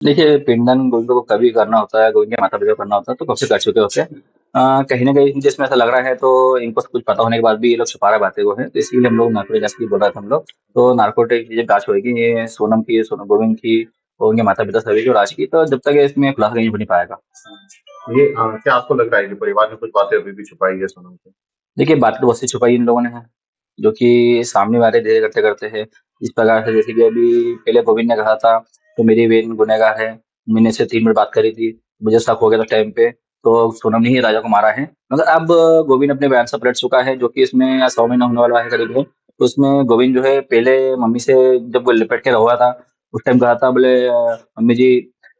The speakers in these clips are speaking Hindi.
देखिए, पिंडदान गोविंद को कभी करना होता है, गोविंद के माता-पिता को करना होता है, तो कब से कर चुके होते हैं। कहीं न कहीं मुझे इसमें ऐसा लग रहा है तो इनको सब कुछ पता होने के बाद भी ये लोग छुपा रहे बातें को हैं, तो इसीलिए हम लोग नार्कोटिक जाँच की बोल रहे थे हम लोग। तो नार्कोटिक की जब जाँच होएगी ये सोनम की, सोनम गोविंद की और उनके माता-पिता सभी की और राज की, तो जब तक ये इसमें खुलासा नहीं हो नहीं पाएगा। ये क्या आपको लग रहा है कि परिवार ने कुछ बातें अभी भी छुपाई है सोनम से? देखिए, बात तो बहुत सी छुपाई इन लोगों ने है, जो कि सामने वाले धीरे करते-करते है। इस प्रकार से जैसे कि अभी पहले गोविंद ने कहा था, तो मेरी बहन गुनहगार है, मैंने इससे 3 मिनट बात करी थी, मुझे शक हो गया था टाइम पे, तो सोनम ने ही राजा को मारा है। मगर अब गोविंद अपने बयान से पलट चुका है, जो कि इसमें 100 महीना होने वाला है करीब-करीब। तो उसमें गोविंद जो है पहले मम्मी से जब वो लिपट के हुआ था, उस टाइम कहा था बोले "मम्मी जी,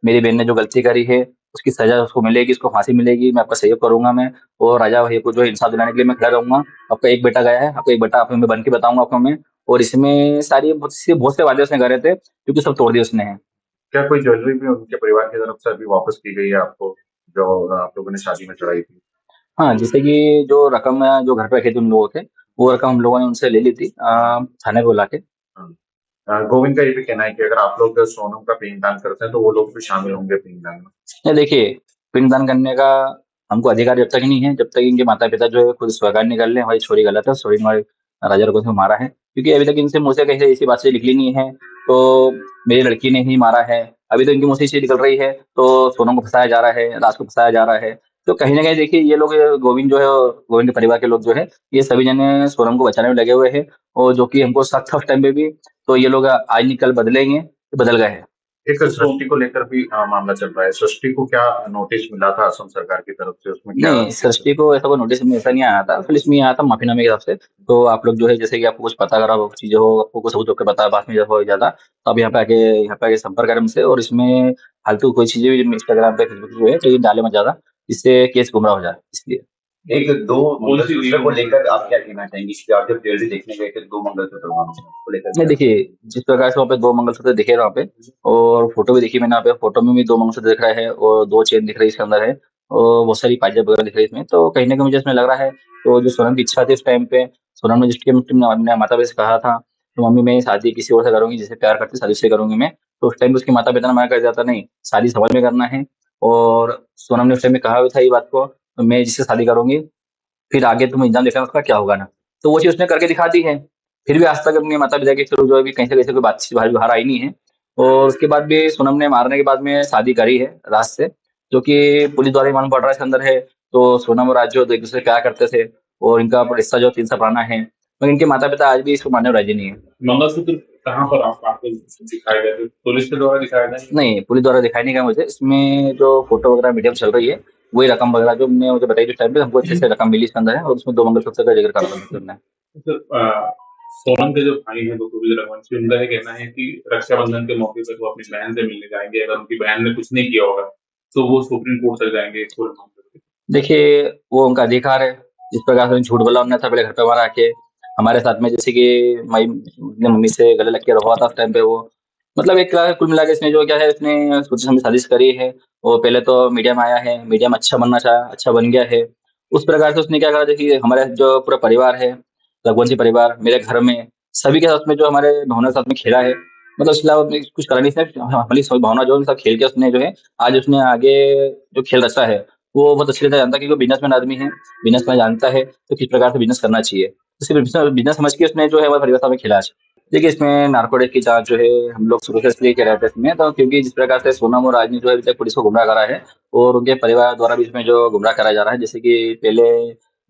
मेरी बहन ने जो गलती करी है, उसकी सज़ा उसको मिलेगी, उसको फांसी मिलेगी, मैं आपका सहयोग करूँगा मैं और राजा वही को जो है इंसाफ दिलाने के लिए मैं खड़ा रहूँगा। आपका एक बेटा गया है, आपका एक बेटा आप मैं बन के बताऊँगा आपको मैं और इसमें सारी बहुत से वादे उसने करे थे, क्योंकि सब तोड़ दिए उसने हैं। क्या कोई ज्वेलरी भी उनके परिवार की तरफ से अभी वापस की गई है आपको, जो आप लोगों ने शादी में चढ़ाई थी? हाँ, जैसे कि जो रकम जो घर पे रखे थे उन लोगों के, वो रकम हम लोगों ने उनसे ले ली थी थाने पे बुला के। हाँ। गोविंद का ये भी कहना है कि अगर आप लोग सोनम का पिंडदान करते हैं, तो वो लोग भी शामिल होंगे पिंडदान में। नहीं देखिए, पिंडदान करने का हमको अधिकार जब तक नहीं है, जब तक इनके माता-पिता जो है खुद स्वीकार नहीं कर लें, हमारी छोरी गलत है, छोरी ने हमारे राजा रघुवंश को मारा है। क्योंकि अभी तक इनसे मुँह से कहीं से ऐसी बात निकली नहीं है, तो मेरी लड़की ने ही मारा है। अभी तो इनके मुँह से ये चीज़ निकल रही है, तो सोनम को फँसाया जा रहा है, राज को फँसाया जा रहा है। तो कहीं न कहीं देखिए ये लोग गोविंद जो है गोविंद के परिवार के लोग जो है, ये सभी जने सोनम को बचाने में लगे हुए हैं और जो कि हमको शक था उस टाइम पे भी, तो ये लोग आज नहीं कल बदलेंगे, तो बदल गए हैं। एक सृष्टि को लेकर भी मामला चल रहा है। सृष्टि को क्या नोटिस मिला था असम सरकार की तरफ से? उसमें क्या नहीं, किस सृष्टि को ऐसा कोई नोटिस में ऐसा नहीं आया था, फिर इसमें ये आया था माफ़ीनामे के हिसाब से। तो आप लोग जो है जैसे कि आपको कुछ पता अगर आप चीज़ें हो, आपको कुछ सबूत होके पता है, बात में हो ज़्यादा, तो आप यहाँ पे आके संपर्क करें हमसे और इसमें फालतू कोई चीज़ें भी इंस्टाग्राम पे, फेसबुक पे जो है, तो ये डालें मत ज़्यादा, इससे केस गुमराह हो जाए, इसलिए। एक 2 मंगलसूत्र को लेकर आप क्या कहना चाहेंगी? कि आप जब ज्वेलरी देखने गए थे 2 मंगलसूत्र वहाँ पे, उसको लेकर नहीं क्या? देखिए, जिस प्रकार से वहाँ पे 2 मंगलसूत्र दिखे वहाँ पे और फ़ोटो भी देखी मैंने वहाँ पे, फ़ोटो में भी 2 मंगलसूत्र दिख रहा है और 2 चेन दिख रही है इसके अंदर है और बहुत सारी पाजेब वगैरह दिख रही है इसमें। तो कहीं न कहीं मुझे इसमें लग रहा है, तो जो सोनम की इच्छा थी उस टाइम पे, सोनम ने जिसके अपने माता-पिता से कहा था, कि मम्मी मैं शादी किसी और से करूँगी, जिससे प्यार करती शादी उससे करूँगी मैं। तो उस टाइम पे उसके माता-पिता ने मना कर दिया था, नहीं, शादी समझ में करना है और सोनम ने उस टाइम में कहा भी था ये बात को, तो मैं जिससे शादी करूँगी फिर आगे तुम एग्ज़ाम देखना उसका क्या होगा ना। तो वो चीज़ उसने करके दिखा दी है। फिर भी आज तक अपने माता-पिता के थ्रू जो है अभी कहीं से कैसे कोई बातचीत बाहर आई नहीं है। और उसके बाद भी सोनम ने मारने के बाद में शादी करी है राज से, जो कि पुलिस द्वारा ही मालूम पड़ रहा है इसके अंदर है। तो सोनम और राज जो एक-दूसरे से प्यार करते थे और इनका रिश्ता जो 3 साल पुराना है। मगर इनके माता-पिता आज भी इसको मानने को राज़ी नहीं है। मंगलसूत्र कहाँ पर आपको दिखाए गए थे? पुलिस के द्वारा दिखाया गया? नहीं, पुलिस द्वारा दिखाया नहीं गया मुझे। इसमें जो फ़ोटो वगैरह मीडिया में चल रही है, वही रकम वगैरह जो उन्होंने मुझे बताई थी उस टाइम पे, हमको अच्छे से रकम मिली इसके अंदर है और उसमें 2 मंगलसूत्र का ज़िक्र करा था उन्होंने। तो सोनम के जो भाई हैं बखूबी रघुवंशी, उनका ये कहना है कि रक्षाबंधन के मौके पे वो अपनी बहन से मिलने जाएँगे, अगर उनकी बहन ने कुछ नहीं किया होगा, तो वो सुप्रीम कोर्ट तक जाएँगे इस पूरे मामले पे। देखिए, वो उनका अधिकार है। जिस प्रकार से झूठ बोला उन्होंने था पहले घर पे हमारा आके, हमारे साथ में जैसे कि मई अपनी मम्मी से गले लग के हुआ था उस टाइम पे वो। मतलब एक कुल मिला के इसने जो क्या है इसने सोची समझी साजिश करी है और पहले तो मीडिया में आया है, मीडिया में अच्छा बनना चाहा, अच्छा बन गया है। उस प्रकार से उसने क्या करा देखिए हमारे जो पूरा परिवार है, रघुवंशी परिवार, मेरे घर में, सभी के साथ में जो हमारे भावना के साथ में खेला है। मतलब उसके अलावा उसने कुछ करा नहीं इसने हमारी भावना जो है उनके साथ खेल के उसने जो है आज उसने आगे जो खेल रचा है वो बहुत अच्छी तरह जानता है क्योंकि वो बिज़नेसमैन आदमी है, बिज़नेसमैन जानता है तो किस प्रकार से बिज़नेस करना चाहिए। तो सिर्फ़ बिज़नेस समझ के उसने जो है हमारे परिवार के साथ में खेला आज। देखिए इसमें नार्कोटिक की जाँच जो है हम लोग शुरू से इसलिए कह रहे थे इसमें तो क्योंकि जिस प्रकार से सोनम और राज ने जो है अभी तक पुलिस को गुमराह करा है और उनके परिवार द्वारा भी इसमें जो गुमराह कराया जा रहा है जैसे कि पहले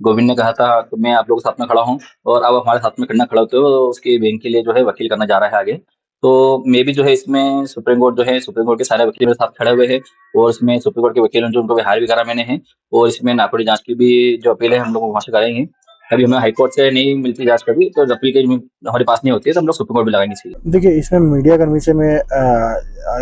गोविंद ने कहा था कि मैं आप लोगों के साथ में खड़ा हूँ और अब हमारे साथ में खड़ना खड़े होते हो तो उसकी बहन के लिए जो है वकील करना जा रहा है आगे। तो मैं भी जो है इसमें सुप्रीम कोर्ट जो है सुप्रीम कोर्ट के सारे वकील मेरे साथ खड़े हुए हैं और इसमें सुप्रीम कोर्ट के वकील हैं जो उनको भी हायर भी करा मैंने है और इसमें नागपुरी जाँच की भी जो अपील है हम लोग वहाँ से कराएँगे। अभी हमें हाई कोर्ट से नहीं मिलती जाँच कभी तो अपील की हमारे पास नहीं होती है तो हम लोग सुप्रीम कोर्ट भी लगाएँगे इसीलिए। देखिए, इसमें मीडिया कर्मी से मैं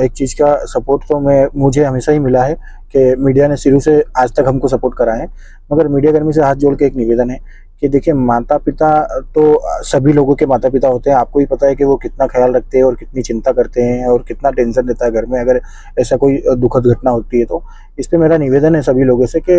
एक चीज़ का सपोर्ट तो मुझे हमेशा ही मिला है कि मीडिया ने शुरू से आज तक हमको सपोर्ट करा है। मगर मीडिया कर्मी से हाथ जोड़ के एक निवेदन है कि देखिए माता पिता तो सभी लोगों के माता पिता होते हैं। आपको ही पता है कि वो कितना ख्याल रखते हैं और कितनी चिंता करते हैं और कितना टेंशन रहता है घर में अगर ऐसा कोई दुखद घटना होती है तो। इस पे मेरा निवेदन है सभी लोगों से कि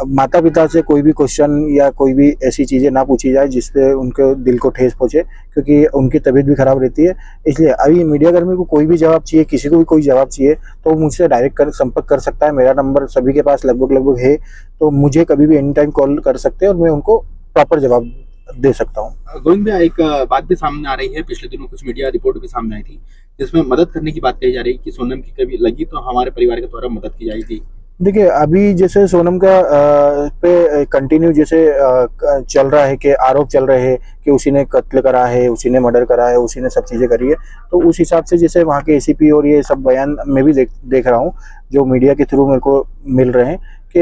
माता पिता से कोई भी क्वेश्चन या कोई भी ऐसी चीज़ें ना पूछी जाए जिससे उनके दिल को ठेस पहुँचे, क्योंकि उनकी तबीयत भी खराब रहती है। इसलिए अभी मीडिया कर्मी को कोई भी जवाब चाहिए, किसी को भी कोई जवाब चाहिए तो मुझसे डायरेक्ट संपर्क कर सकता है। मेरा नंबर सभी के पास लगभग है, तो मुझे कभी भी एनी टाइम कॉल कर सकते हैं और मैं उनको प्रॉपर जवाब दे सकता हूँ। गोविंद भैया, एक बात भी सामने आ रही है, पिछले दिनों कुछ मीडिया रिपोर्ट भी सामने आई थी जिसमें मदद करने की बात कही जा रही है कि सोनम की कभी लगी तो हमारे परिवार के द्वारा मदद की जाएगी। देखिए अभी जैसे सोनम का पे कंटिन्यू जैसे चल रहा है कि आरोप चल रहे हैं कि उसी ने कत्ल करा है, उसी ने मर्डर करा है, उसी ने सब चीज़ें करी है, तो उस हिसाब से जैसे वहाँ के एसीपी और ये सब बयान मैं भी देख रहा हूँ जो मीडिया के थ्रू मेरे को मिल रहे हैं कि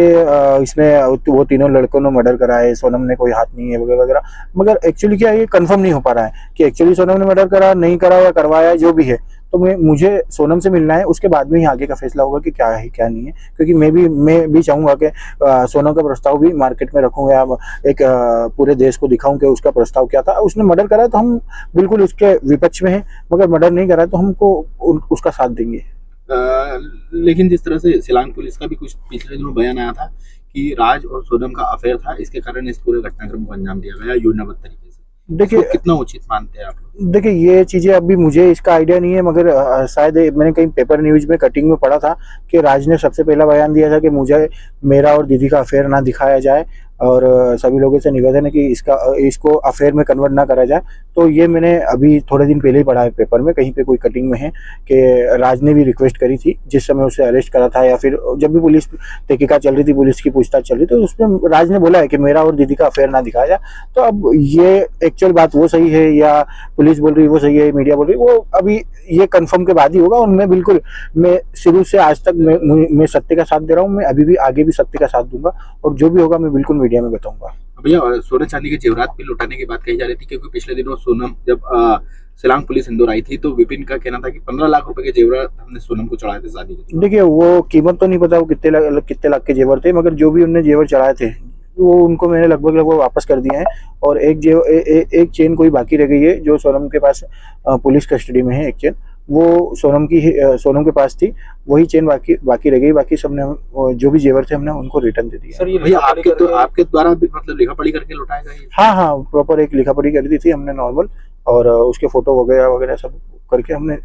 इसमें वो तीनों लड़कों ने मर्डर करा है, सोनम ने कोई हाथ नहीं है वगैरह वगैरह। मगर एक्चुअली क्या है, ये कंफर्म नहीं हो पा रहा है कि एक्चुअली सोनम ने मर्डर करा नहीं करा या करवाया, जो भी है। तो मुझे सोनम से मिलना है, उसके बाद में ही आगे का फैसला होगा कि क्या है क्या नहीं है। क्योंकि मैं भी चाहूँगा कि सोनम का प्रस्ताव भी मार्केट में रखूँ या एक पूरे देश को दिखाऊं कि उसका प्रस्ताव क्या था। उसने मर्डर करा तो हम बिल्कुल उसके विपक्ष में हैं, मगर मर्डर नहीं करा तो हमको उसका साथ देंगे। लेकिन जिस तरह से शिलांग पुलिस का भी कुछ पिछले दिनों बयान आया था कि राज और सोनम का अफेयर था, इसके कारण इस पूरे घटनाक्रम को अंजाम दिया गया योजनाबद्ध तरीके से। देखिए कितना उचित मानते हैं आप लोग? देखिए ये चीजें अभी मुझे इसका आइडिया नहीं है, मगर शायद मैंने कहीं पेपर न्यूज में कटिंग में पढ़ा था कि राज ने सबसे पहला बयान दिया था कि मुझे मेरा और दीदी का अफेयर ना दिखाया जाए और सभी लोगों से निवेदन है कि इसको अफेयर में कन्वर्ट ना करा जाए। तो ये मैंने अभी थोड़े दिन पहले ही पढ़ा है पेपर में, कहीं पे कोई कटिंग में है कि राज ने भी रिक्वेस्ट करी थी जिस समय उसे अरेस्ट करा था या फिर जब भी पुलिस तहकीकात चल रही थी, पुलिस की पूछताछ चल रही थी, तो उसमें राज ने बोला है कि मेरा और दीदी का अफेयर ना दिखाया जाए। तो अब ये एक्चुअल बात वो सही है या पुलिस बोल रही है वो सही है, मीडिया बोल रही है, वो अभी ये कंफर्म के बाद ही होगा। और मैं शुरू से आज तक मैं सत्य का साथ दे रहा हूँ, मैं अभी भी आगे भी सत्य का साथ दूंगा और जो भी होगा मैं बिल्कुल मीडिया में बताऊंगा। भैया, सोने चांदी के जेवरात भी लौटाने की बात कही जा रही थी, क्योंकि पिछले दिनों सोनम जब शिलांग पुलिस इंदौर आई थी तो विपिन का कहना था कि 15 लाख रुपए के जेवरात हमने सोनम को चढ़ाए थे शादी के। देखिए वो कीमत तो नहीं पता वो कितने लाख के जेवर थे, मगर जो भी उनने जेवर चढ़ाए थे वो उनको मैंने लगभग वापस कर दिए हैं। और एक चेन कोई बाकी रह गई है जो सोनम के पास पुलिस कस्टडी में है। एक चेन वो सोनम के पास थी, वही चेन बाकी रह गई। बाकी सबने जो भी जेवर थे हमने उनको रिटर्न दे दिया। सर ये भैया आपके द्वारा भी मतलब लिखा पढ़ी करके लौटाया गया? हाँ, प्रॉपर एक लिखा पढ़ी कर दी थी हमने नॉर्मल, और उसके फोटो वगैरह सब करके हमने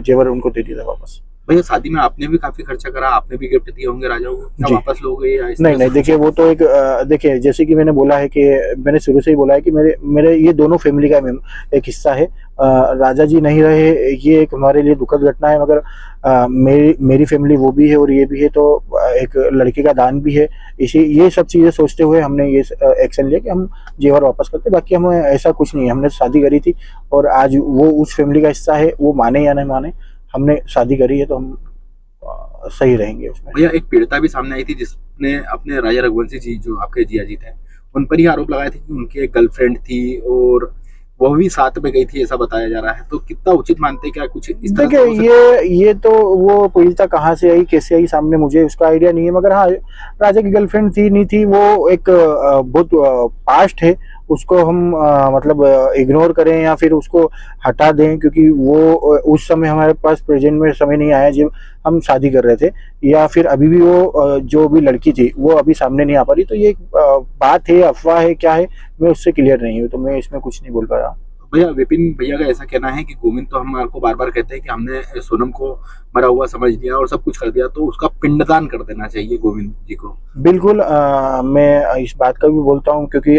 जेवर उनको दे दिया था वापस। भैया शादी में आपने भी काफी खर्चा करा, आपने भी गिफ्ट दिए होंगे राजा को, क्या वापस लोगे या नहीं, देखिए वो तो एक देखिए जैसे कि मैंने बोला है कि मैंने शुरू से ही बोला है कि मेरे ये दोनों फैमिली का एक हिस्सा है। राजा जी नहीं रहे, ये एक हमारे लिए दुखद घटना है, मगर मेरी फैमिली वो भी है और ये भी है, तो एक लड़के का दान भी है। ये सब चीज़ें सोचते हुए हमने ये एक्शन लिया कि हम जेवर वापस करते। बाकी हमें ऐसा कुछ नहीं है, हमने शादी करी थी और आज वो उस फैमिली का हिस्सा है, वो माने या नहीं माने, हमने शादी करी है तो हम सही रहेंगे उसमें। भैया एक पीड़िता भी सामने आई थी जिसने अपने राजा रघुवंशी जी जो आपके जियाजी थे उन पर ही आरोप लगाए थे कि उनकी एक गर्लफ्रेंड थी और वो भी साथ में गई थी, ऐसा बताया जा रहा है। तो कितना उचित मानते हैं, क्या कुछ इस तरह? देखिए ये तो वो पीड़िता कहाँ से आई कैसे आई सामने, मुझे उसका आइडिया नहीं है। मगर हाँ, राजा की गर्लफ्रेंड थी नहीं थी वो एक बहुत पास्ट है, उसको हम मतलब इग्नोर करें या फिर उसको हटा दें, क्योंकि वो उस समय हमारे पास प्रेजेंट में समय नहीं आया जब हम शादी कर रहे थे, या फिर अभी भी वो जो भी लड़की थी वो अभी सामने नहीं आ पा रही। तो ये बात है, अफवाह है, क्या है, मैं उससे क्लियर नहीं हूँ, तो मैं इसमें कुछ नहीं बोल पा रहा। भैया विपिन भैया का ऐसा कहना है कि गोविंद तो हम आपको बार बार कहते हैं कि हमने सोनम को मरा हुआ समझ लिया और सब कुछ कर दिया, तो उसका पिंडदान कर देना चाहिए गोविंद जी को। बिल्कुल मैं इस बात का भी बोलता हूँ, क्योंकि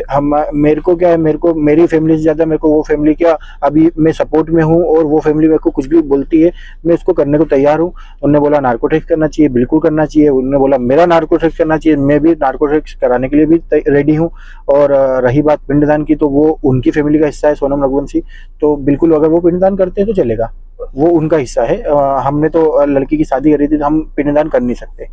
मेरे को क्या है, मेरी फैमिली से ज़्यादा मेरे को वो फैमिली क्या, अभी मैं सपोर्ट में हूँ और वो फैमिली मेरे को कुछ भी बोलती है मैं उसको करने को तैयार हूँ। उन्होंने बोला नार्को टेस्ट करना चाहिए, बिल्कुल करना चाहिए। उन्होंने बोला मेरा नार्को टेस्ट करना चाहिए, मैं भी नार्को टेस्ट कराने के लिए भी रेडी हूँ। और रही बात पिंडदान की, तो वो उनकी फैमिली का हिस्सा है सोनम रघुवंशी, तो बिल्कुल अगर वो पिंडदान करते हैं तो चलेगा, वो उनका हिस्सा है। हमने तो लड़की की शादी करी थी तो हम पिंडदान कर नहीं सकते।